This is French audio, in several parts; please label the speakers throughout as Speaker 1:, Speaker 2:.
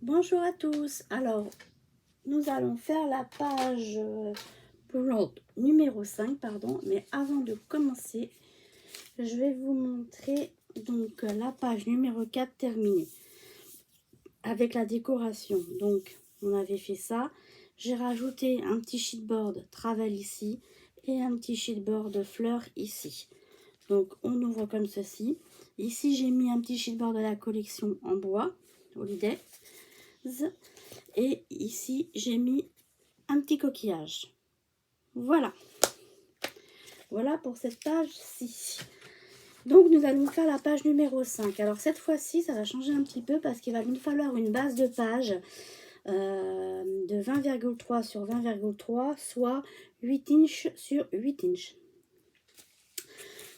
Speaker 1: Bonjour à tous. Alors, nous allons faire la page plante numéro 5, pardon. Mais avant de commencer, je vais vous montrer donc la page numéro 4 terminée avec la décoration. Donc, on avait fait ça. J'ai rajouté un petit sheetboard travel ici et un petit sheetboard fleurs ici. Donc, on ouvre comme ceci. Ici, j'ai mis un petit sheetboard de la collection en bois, Holiday. Et ici, j'ai mis un petit coquillage. Voilà. Voilà pour cette page-ci. Donc, nous allons faire la page numéro 5. Alors, cette fois-ci, ça va changer un petit peu parce qu'il va nous falloir une base de page de 20,3 sur 20,3, soit 8 inches sur 8 inches.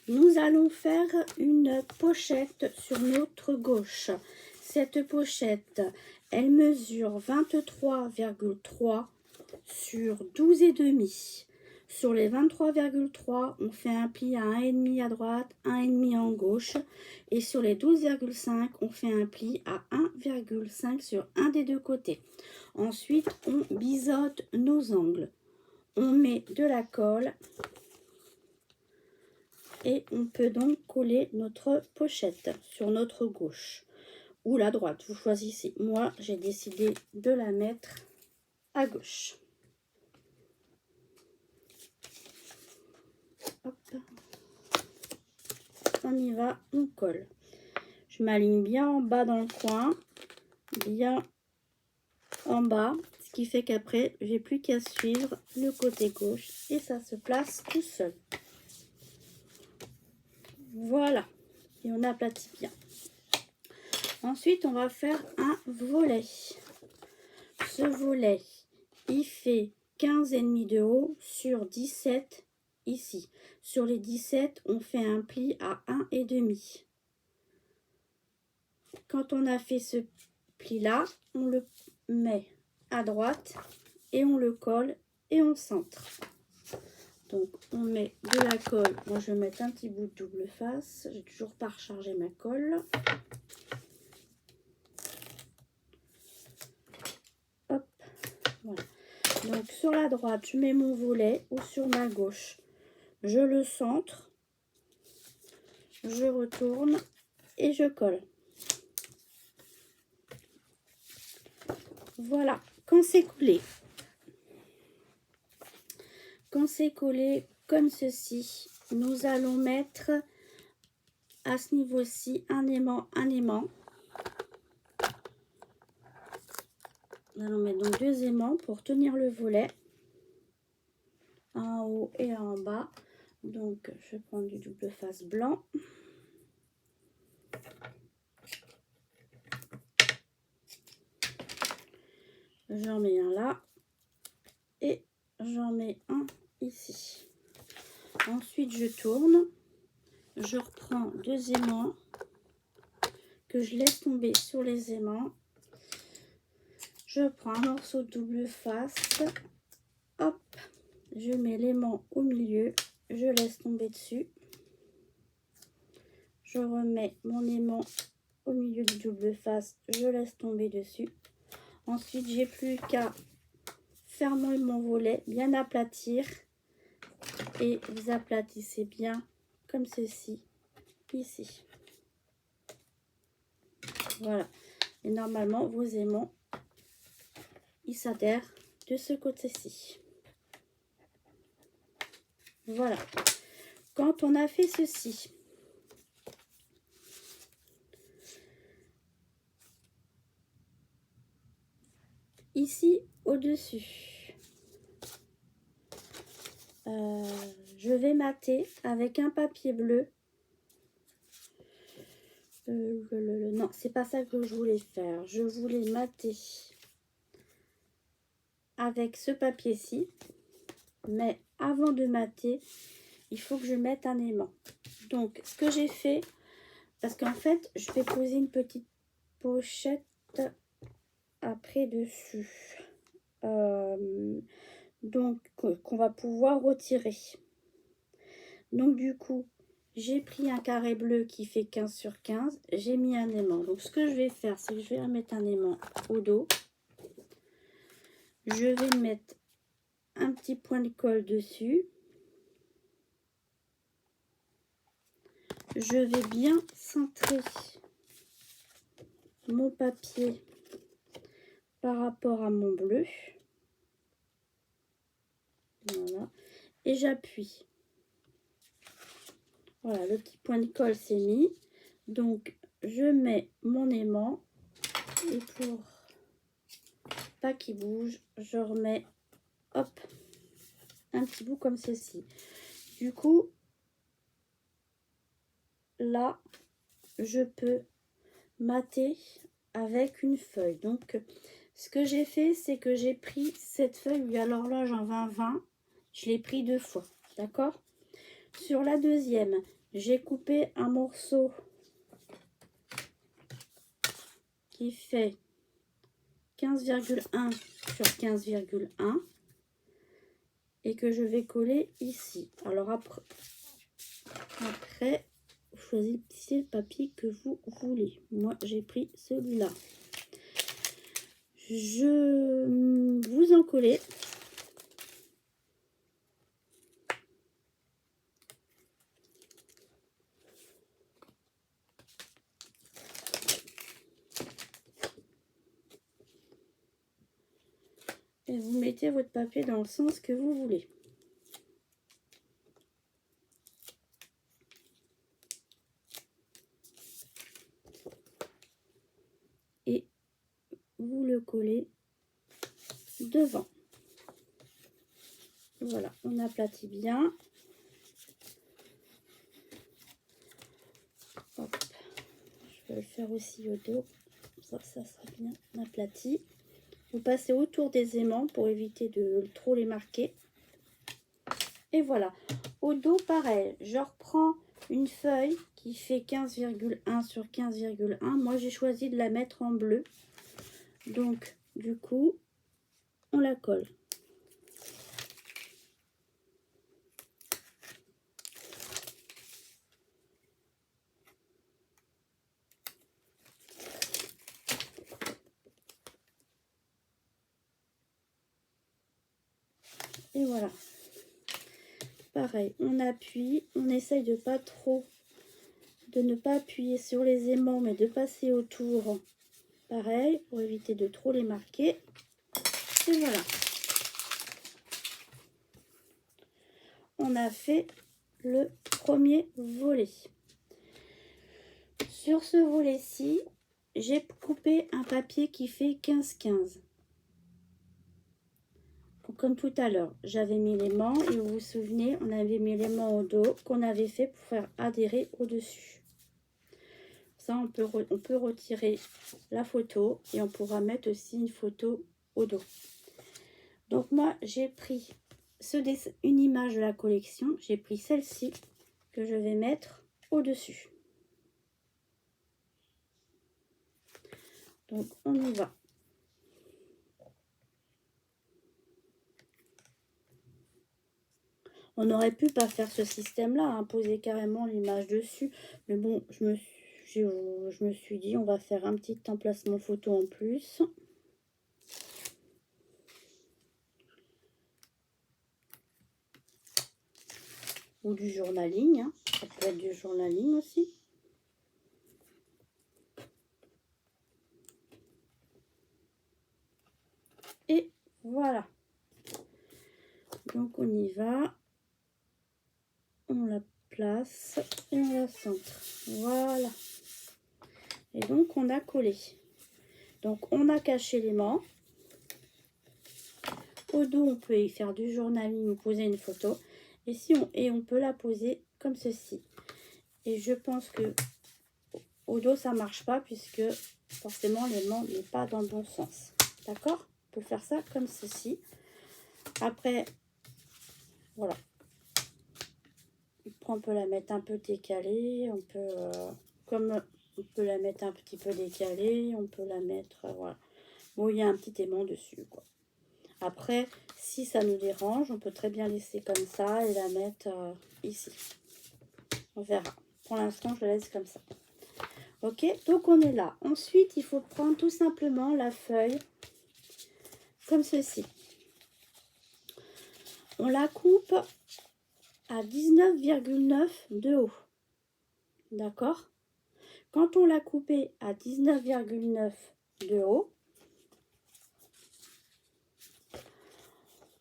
Speaker 1: Nous allons faire une pochette sur notre gauche. Cette pochette, elle mesure 23,3 sur 12,5. Sur les 23,3, on fait un pli à 1,5 à droite, 1,5 en gauche. Et sur les 12,5, on fait un pli à 1,5 sur un des deux côtés. Ensuite, on biseaute nos angles. On met de la colle. Et on peut donc coller notre pochette sur notre gauche ou la droite, vous choisissez. Moi, j'ai décidé de la mettre à gauche. Hop. On y va, on colle. Je m'aligne bien en bas dans le coin, bien en bas, ce qui fait qu'après, j'ai plus qu'à suivre le côté gauche et ça se place tout seul. Voilà, et on aplatit bien. Ensuite, on va faire un volet. Ce volet, il fait 15,5 de haut sur 17 ici. Sur les 17, on fait un pli à 1,5. Quand on a fait ce pli-là, on le met à droite et on le colle et on centre. Donc, on met de la colle. Moi, je vais mettre un petit bout de double face. J'ai toujours pas rechargé ma colle. Hop, voilà. Donc, sur la droite, je mets mon volet ou sur ma gauche. Je le centre, je retourne et je colle. Voilà, quand c'est collé comme ceci, nous allons mettre à ce niveau-ci un aimant. Nous allons mettre donc 2 aimants pour tenir le volet, un en haut et un en bas. Donc, je prends du double face blanc. J'en mets un là et j'en mets un ici. Ensuite, je tourne. Je reprends 2 aimants que je laisse tomber sur les aimants. Je prends un morceau de double face. Hop, je mets l'aimant au milieu. Je laisse tomber dessus. Je remets mon aimant au milieu du double face. Je laisse tomber dessus. Ensuite, j'ai plus qu'à fermer mon volet, bien aplatir. Et vous aplatissez bien comme ceci, ici. Voilà. Et normalement, vos aimants, ils s'adhèrent de ce côté-ci. Voilà. Quand on a fait ceci, ici au-dessus, je vais mater avec un papier bleu. Non, c'est pas ça que je voulais faire. Je voulais mater avec ce papier-ci. Mais avant de mater, il faut que je mette un aimant. Donc, ce que j'ai fait, parce qu'en fait, je vais poser une petite pochette après dessus. Donc, qu'on va pouvoir retirer. Donc, du coup, J'ai pris un carré bleu qui fait 15 sur 15. J'ai mis un aimant. Donc, ce que je vais faire, c'est que je vais mettre un aimant au dos. Je vais mettre un petit point de colle dessus. Je vais bien centrer mon papier par rapport à mon bleu. Voilà. Et j'appuie. Voilà, le petit point de colle s'est mis. Donc, je mets mon aimant. Et pour pas qu'il bouge, je remets, hop, un petit bout comme ceci. Du coup, là, je peux mater avec une feuille. Donc, ce que j'ai fait, c'est que j'ai pris cette feuille, alors là, j'en 20, je l'ai pris 2 fois, d'accord? Sur la deuxième, j'ai coupé un morceau qui fait 15,1 sur 15,1 et que je vais coller ici. Alors après vous choisissez le papier que vous voulez. Moi, j'ai pris celui-là. Je vous en coller. Et vous mettez votre papier dans le sens que vous voulez. Et vous le collez devant. Voilà, on aplatit bien. Hop. Je vais le faire aussi au dos. Ça sera bien aplati. Vous passez autour des aimants pour éviter de trop les marquer. Et voilà. Au dos, pareil. Je reprends une feuille qui fait 15,1 sur 15,1. Moi, j'ai choisi de la mettre en bleu. Donc, du coup, on la colle. Et voilà. Pareil, on appuie. On essaye de pas trop, de ne pas appuyer sur les aimants, mais de passer autour. Pareil, pour éviter de trop les marquer. Et voilà. On a fait le premier volet. Sur ce volet-ci, j'ai coupé un papier qui fait 15-15. Comme tout à l'heure, j'avais mis l'aimant et vous vous souvenez, on avait mis l'aimant au dos qu'on avait fait pour faire adhérer au-dessus. Ça, on peut retirer la photo et on pourra mettre aussi une photo au dos. Donc moi, j'ai pris une image de la collection. J'ai pris celle-ci que je vais mettre au-dessus. Donc, on y va. On aurait pu pas faire ce système-là, hein, poser carrément l'image dessus. Mais bon, je me suis dit, on va faire un petit emplacement photo en plus. Ou du journaling, hein. Ça peut être du journaling aussi. Et voilà. Donc on y va. On la place et on la centre. Voilà. Et donc on a collé. Donc on a caché l'aimant. Au dos, on peut y faire du journaling ou poser une photo. Et on peut la poser comme ceci. Et je pense que au dos, ça marche pas puisque forcément l'aimant n'est pas dans le bon sens. D'accord? On peut faire ça comme ceci. Après, voilà. On peut la mettre un peu décalée. On peut la mettre un petit peu décalée. On peut la mettre, voilà. Bon, il y a un petit aimant dessus, quoi. Après, si ça nous dérange, on peut très bien laisser comme ça et la mettre ici. On verra. Pour l'instant, je le laisse comme ça. Ok, donc on est là. Ensuite, il faut prendre tout simplement la feuille comme ceci. On la coupe à 19,9 de haut. D'accord? Quand on l'a coupé à 19,9 de haut,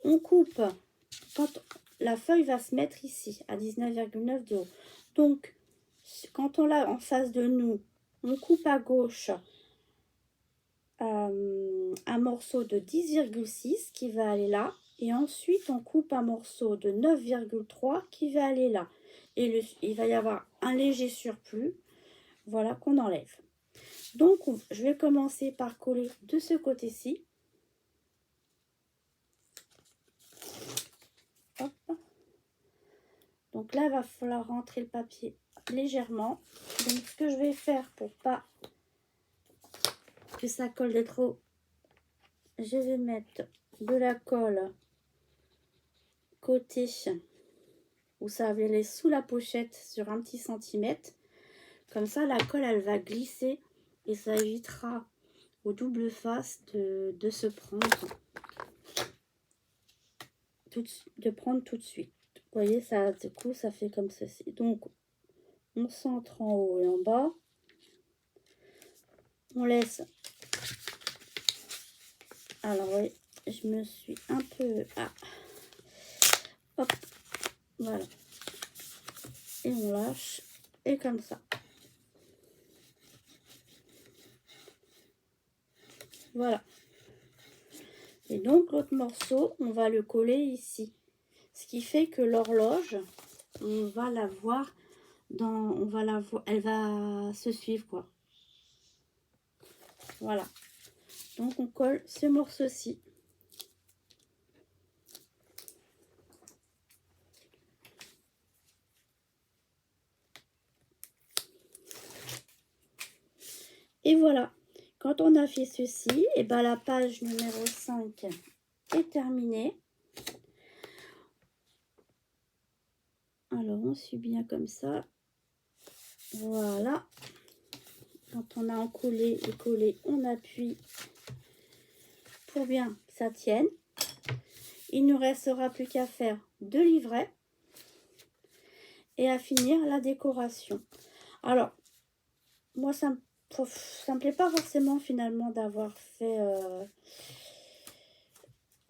Speaker 1: on coupe quand la feuille va se mettre ici à 19,9 de haut. Donc, quand on l'a en face de nous, on coupe à gauche un morceau de 10,6 qui va aller là. Et ensuite, on coupe un morceau de 9,3 qui va aller là. Et il va y avoir un léger surplus, voilà, qu'on enlève. Donc, je vais commencer par coller de ce côté-ci. Hop. Donc là, il va falloir rentrer le papier légèrement. Donc, ce que je vais faire pour pas que ça colle de trop, je vais mettre de la colle côté où ça va aller sous la pochette sur un petit centimètre. Comme ça, la colle, elle va glisser et ça évitera au double face de se prendre tout de suite. Vous voyez, ça, du coup, ça fait comme ceci. Donc, on centre en haut et en bas. On laisse. Alors, oui, je me suis un peu... Ah. Hop, voilà. Et on lâche. Et comme ça. Voilà. Et donc, l'autre morceau, on va le coller ici. Ce qui fait que l'horloge, on va la voir on va la voir, elle va se suivre, quoi. Voilà. Donc, on colle ce morceau-ci. Et voilà. Quand on a fait ceci, et ben la page numéro 5 est terminée. Alors, on suit bien comme ça. Voilà. Quand on a encollé et collé, on appuie pour bien que ça tienne. Il ne restera plus qu'à faire 2 livrets et à finir la décoration. Alors, moi, ça me plaît pas forcément finalement d'avoir fait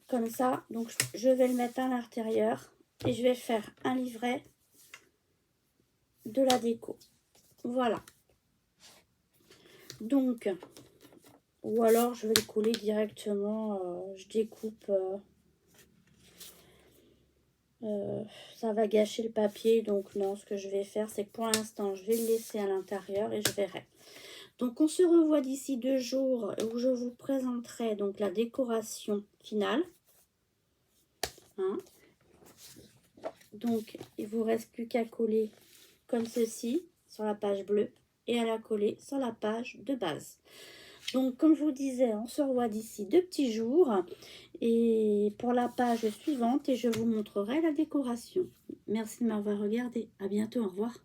Speaker 1: comme ça. Donc, je vais le mettre à l'intérieur et je vais faire un livret de la déco. Voilà. Donc, ou alors je vais le coller directement. Je découpe. Ça va gâcher le papier. Donc, non, ce que je vais faire, c'est que pour l'instant, je vais le laisser à l'intérieur et je verrai. Donc, on se revoit d'ici 2 jours où je vous présenterai donc la décoration finale. Hein? Donc, il vous reste plus qu'à coller comme ceci sur la page bleue et à la coller sur la page de base. Donc, comme je vous disais, on se revoit d'ici 2 petits jours et pour la page suivante et je vous montrerai la décoration. Merci de m'avoir regardé. À bientôt. Au revoir.